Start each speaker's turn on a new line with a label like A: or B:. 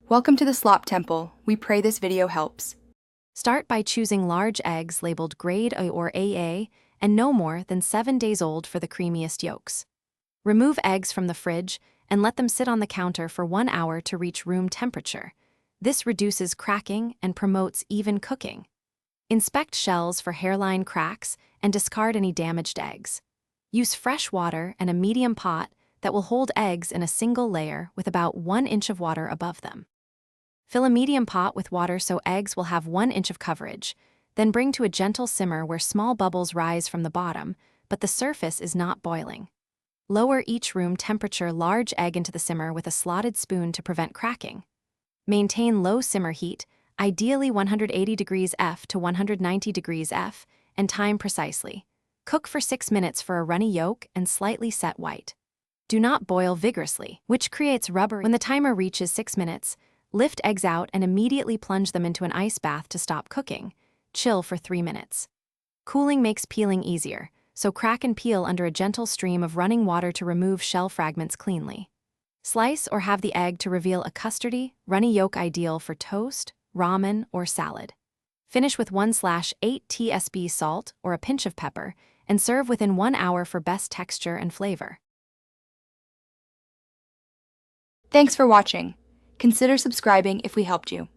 A: Welcome to the Slop Temple. We pray this video helps.
B: Start by choosing large eggs labeled grade A or AA and no more than 7 days old for the creamiest yolks. Remove eggs from the fridge and let them sit on the counter for 1 hour to reach room temperature. This reduces cracking and promotes even cooking. Inspect shells for hairline cracks and discard any damaged eggs. Use fresh water and a medium pot that will hold eggs in a single layer with about 1 inch of water above them. Fill a medium pot with water so eggs will have 1 inch of coverage, then bring to a gentle simmer where small bubbles rise from the bottom, but the surface is not boiling. Lower each room temperature large egg into the simmer with a slotted spoon to prevent cracking. Maintain low simmer heat, ideally 180 degrees F to 190 degrees F, and time precisely. Cook for 6 minutes for a runny yolk and slightly set white. Do not boil vigorously, which creates rubber. When the timer reaches 6 minutes, lift eggs out and immediately plunge them into an ice bath to stop cooking. Chill for 3 minutes. Cooling makes peeling easier, so crack and peel under a gentle stream of running water to remove shell fragments cleanly. Slice or have the egg to reveal a custardy, runny yolk ideal for toast, ramen, or salad. Finish with 1/8 tsp salt or a pinch of pepper, and serve within 1 hour for best texture and flavor.
A: Thanks for watching. Consider subscribing if we helped you.